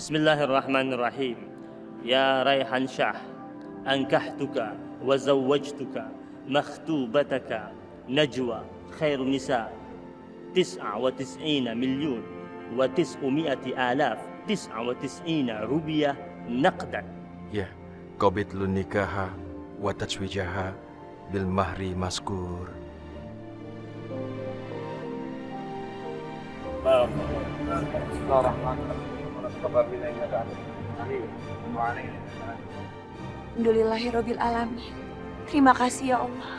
Bismillahirrahmanirrahim. Ya Raihan Shah, ankahtuka wa zawwajtuka makhtubataka Najwa khairun nisa 99 milyun wa 999 rupiah naqdan. Ya, qabit lun nikaha wa tajwijaha bil mahri maskur. Alhamdulillahirabbil alamin. Terima kasih ya Allah.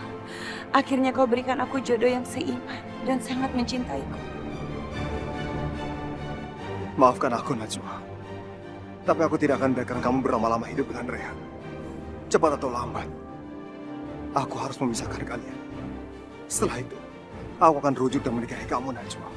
Akhirnya kau berikan aku jodoh yang seiman dan sangat mencintaiku. Maafkan aku, Najwa. Tapi aku tidak akan biarkan kamu berlama-lama hidup dengan Rehan. Cepat atau lambat, aku harus memisahkan kalian. Setelah itu, aku akan rujuk dan menikahi kamu, Najwa.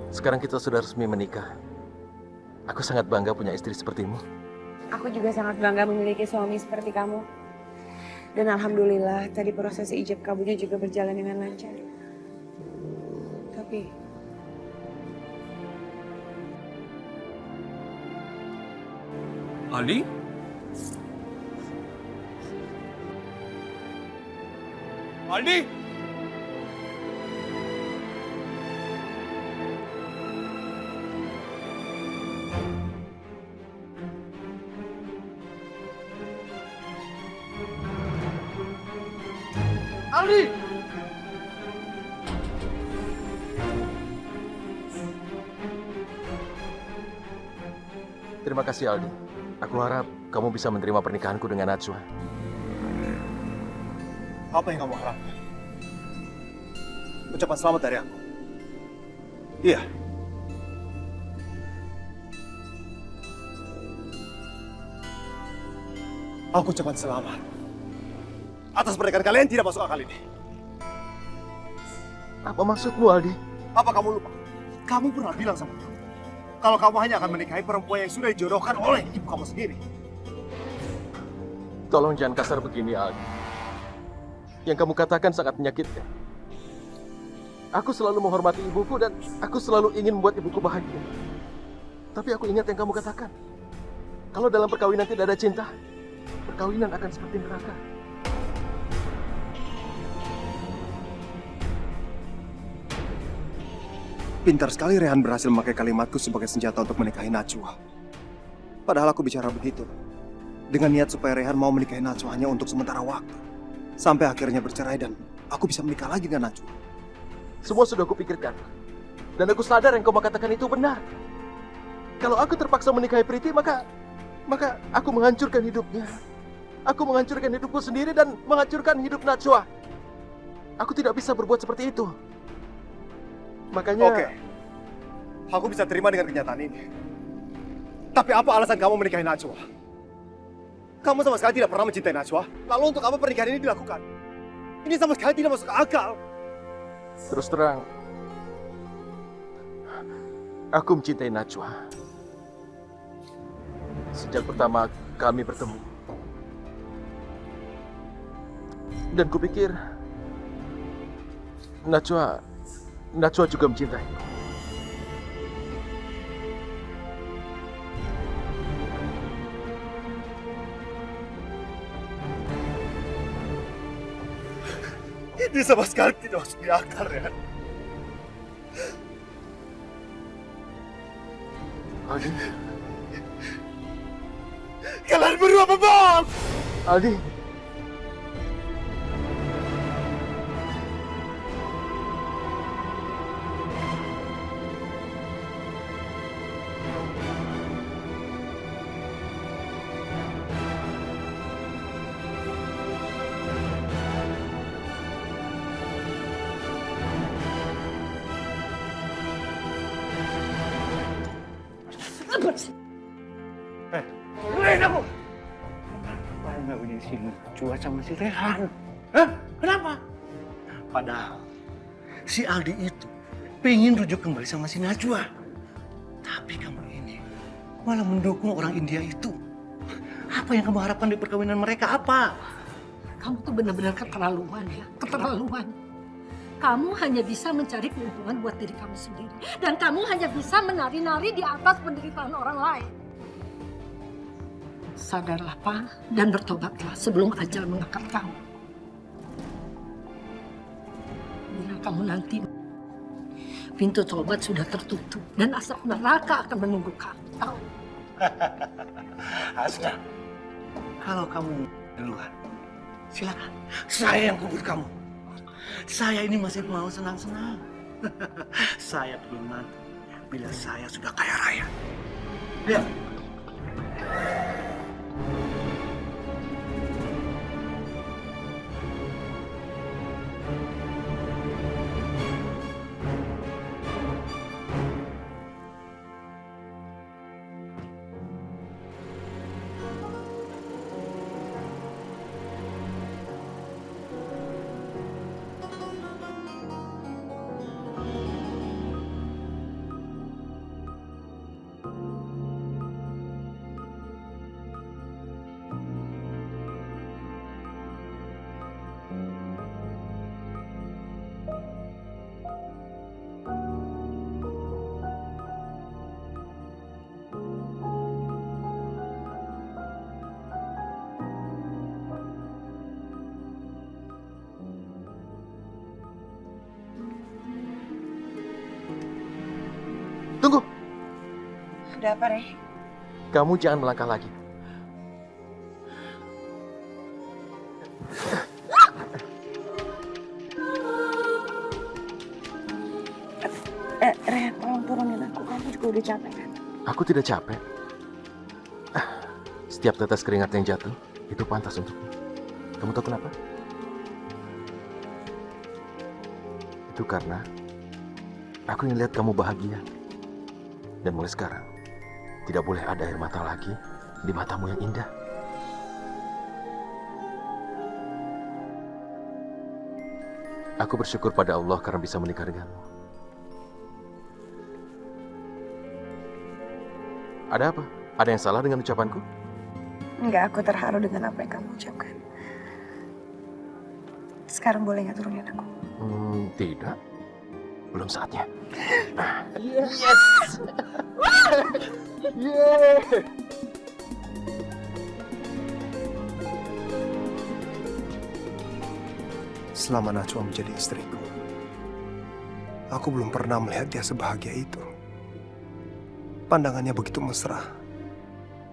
Sekarang kita sudah resmi menikah. Aku sangat bangga punya istri sepertimu. Aku juga sangat bangga memiliki suami seperti kamu. Dan alhamdulillah tadi proses ijab kabulnya juga berjalan dengan lancar. Tapi Ali? Aldi? Aldi! Terima kasih, Aldi. Aku harap kamu bisa menerima pernikahanku dengan Najwa. Apa yang kamu harapkan? Ucapan selamat dari aku. Iya. Aku ucapan selamat. Atas pernikahan kalian tidak masuk akal ini. Apa maksudmu, Aldi? Apa kamu lupa? Kamu pernah bilang sama aku, kalau kamu hanya akan menikahi perempuan yang sudah dijodohkan oleh ibu kamu sendiri. Tolong jangan kasar begini, Aldi. Yang kamu katakan sangat menyakitkan. Aku selalu menghormati ibuku dan aku selalu ingin membuat ibuku bahagia. Tapi aku ingat yang kamu katakan. Kalau dalam perkawinan tidak ada cinta, perkawinan akan seperti neraka. Pintar sekali Rehan berhasil memakai kalimatku sebagai senjata untuk menikahi Najwa. Padahal aku bicara begitu dengan niat supaya Rehan mau menikahi Najwa hanya untuk sementara waktu. Sampai akhirnya bercerai dan aku bisa menikah lagi dengan Najwa. Semua sudah aku pikirkan. Dan aku sadar yang kau katakan itu benar. Kalau aku terpaksa menikahi Priti, maka aku menghancurkan hidupnya. Aku menghancurkan hidupku sendiri dan menghancurkan hidup Najwa. Aku tidak bisa berbuat seperti itu. Makanya... Oke, aku bisa terima dengan kenyataan ini. Tapi apa alasan kamu menikahi Najwa? Kamu sama sekali tidak pernah mencintai Najwa. Lalu untuk apa pernikahan ini dilakukan? Ini sama sekali tidak masuk akal. Terus terang, aku mencintai Najwa. Sejak pertama kami bertemu. Dan kupikir Najwa juga mencintai. Ini sama sekali tidak masuk di akal, Rehan. Aldi, Kalian berdua bebas! Aldi. Keluarin aku! Kenapa nggak punya si Najwa sama si Rehan? Hah? Kenapa? Padahal si Aldi itu pengen rujuk kembali sama si Najwa. Tapi kamu ini malah mendukung orang India itu. Apa yang kamu harapkan di perkawinan mereka? Apa? Kamu tuh benar-benar keterlaluan ya, keterlaluan. Kamu hanya bisa mencari keuntungan buat diri kamu sendiri. Dan kamu hanya bisa menari-nari di atas penderitaan orang lain. Sadarlah, Pak, dan bertobatlah sebelum ajal mengangkat kamu. Bila kamu nanti, pintu tobat sudah tertutup dan asap neraka akan menunggu kamu. Tahu? Hasna, kalau kamu duluan, silakan. Saya yang kubur kamu. Saya ini masih mau senang-senang. Saya belum mati bila saya sudah kaya raya. Ya. Tunggu, Ada apa, Reh? kamu jangan melangkah lagi. Reh, tolong turunin aku. Kamu juga udah capek kan? Aku tidak capek. Setiap tetes keringat yang jatuh, itu pantas untukmu. Kamu tahu kenapa? Itu karena aku ingin lihat kamu bahagia. Dan mulai sekarang, tidak boleh ada air mata lagi di matamu yang indah. Aku bersyukur pada Allah karena bisa menikah denganmu. Ada apa? Ada yang salah dengan ucapanku? Enggak, aku terharu dengan apa yang kamu ucapkan. Sekarang boleh nggak turunin aku? Tidak. Belum saatnya. Selama Najwa menjadi istriku, aku belum pernah melihat dia sebahagia itu. Pandangannya begitu mesra,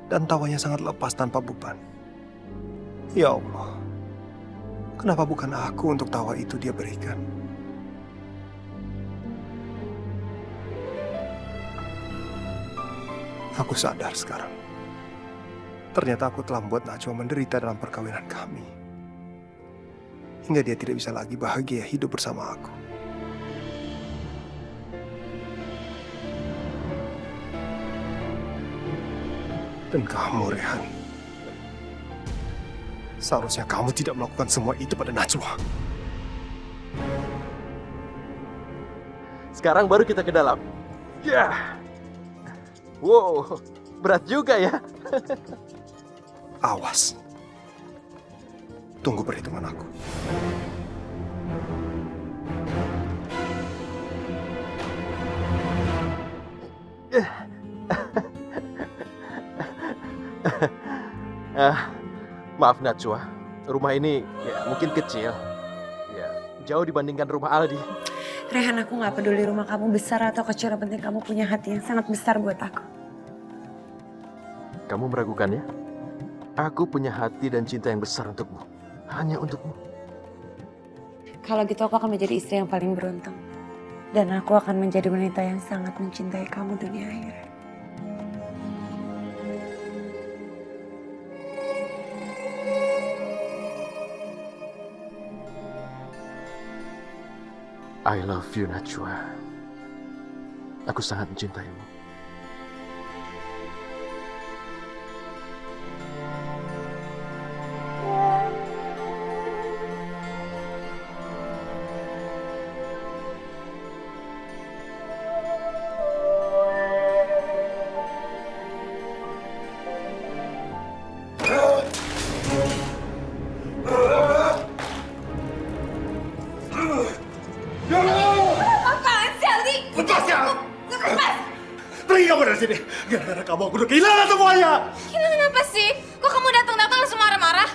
dan tawanya sangat lepas tanpa beban. Ya Allah, kenapa bukan aku untuk tawa itu dia berikan? Aku sadar sekarang. Ternyata aku telah membuat Najwa menderita dalam perkawinan kami. Hingga dia tidak bisa lagi bahagia hidup bersama aku. Dan kamu, Rehan. Seharusnya kamu tidak melakukan semua itu pada Najwa. Sekarang baru kita ke dalam. Ya. Wow, berat juga ya. Awas. Tunggu perhitungan aku. Maaf Najwa, rumah ini ya mungkin kecil. Ya, jauh dibandingkan rumah Aldi. Rehan, aku nggak peduli rumah kamu besar atau kecil, yang penting kamu punya hati yang sangat besar buat aku. Kamu meragukannya? Aku punya hati dan cinta yang besar untukmu. Hanya untukmu. Kalau gitu aku akan menjadi istri yang paling beruntung. Dan aku akan menjadi wanita yang sangat mencintai kamu dunia akhirat. I love you, Najwa. Aku sangat mencintaimu. Pergi kamu dari sini. Gara-gara kamu aku udah kehilangan semuanya. Kehilangan apa sih? Kok kamu datang-datang langsung marah-marah?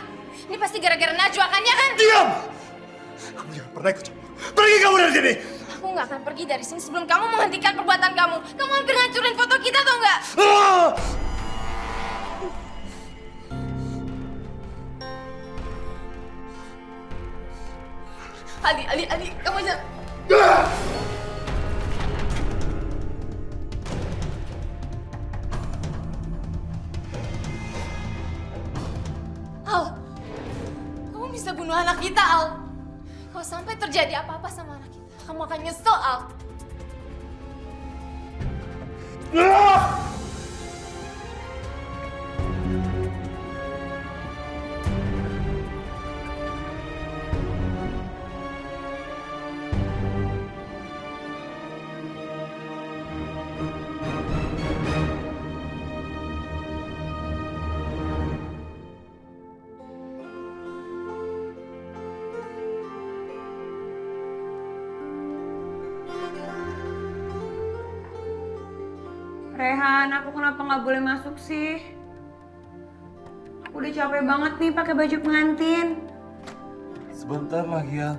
Ini pasti gara-gara Najwa kan ya kan? Diam! Kamu jangan pernah ikut campur. Pergi kamu dari sini. Aku nggak akan pergi dari sini sebelum kamu menghentikan perbuatan kamu. Kamu hampir ngancurin foto kita tau nggak? Ah! Ali, kamu jangan. Al, kamu bisa bunuh anak kita, Al. Kalau sampai terjadi apa-apa sama anak kita, kamu akan nyesel, Al. Rehan, aku kenapa nggak boleh masuk sih? Aku udah capek banget nih pakai baju pengantin. Sebentar lagi ya.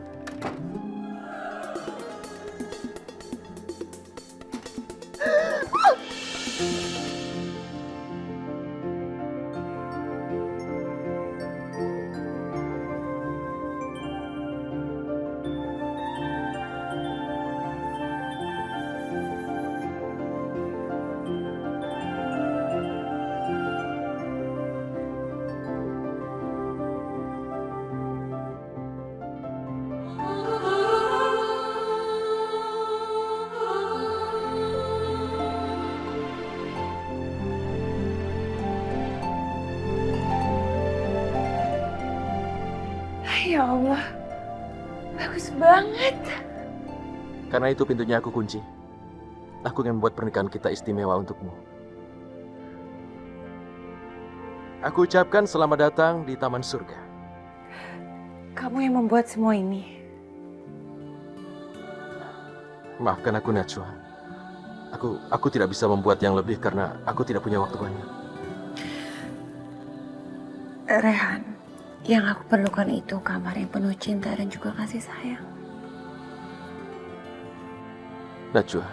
Ya Allah, bagus banget. Karena itu pintunya aku kunci. Aku ingin membuat pernikahan kita istimewa untukmu. Aku ucapkan selamat datang di Taman Surga. Kamu yang membuat semua ini. Maafkan aku, Najwa. Aku tidak bisa membuat yang lebih karena aku tidak punya waktu banyak. Rehan, yang aku perlukan itu kamar yang penuh cinta dan juga kasih sayang. Najwa,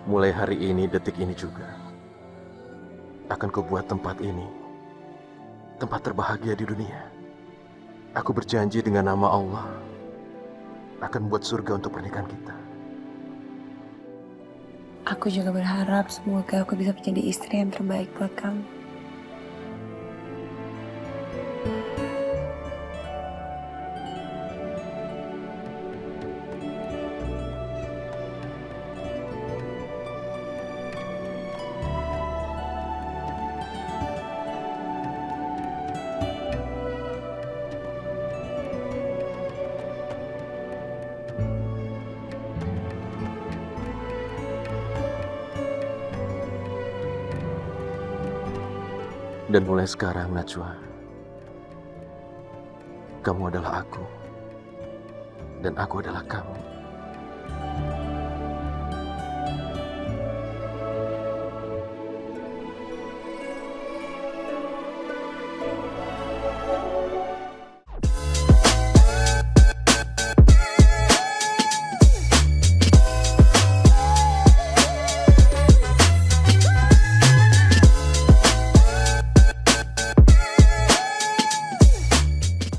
mulai hari ini, detik ini juga, akan kubuat tempat ini tempat terbahagia di dunia. Aku berjanji dengan nama Allah akan membuat surga untuk pernikahan kita. Aku juga berharap semoga aku bisa menjadi istri yang terbaik buat kamu. Dan mulai sekarang, Najwa, kamu adalah aku, dan aku adalah kamu.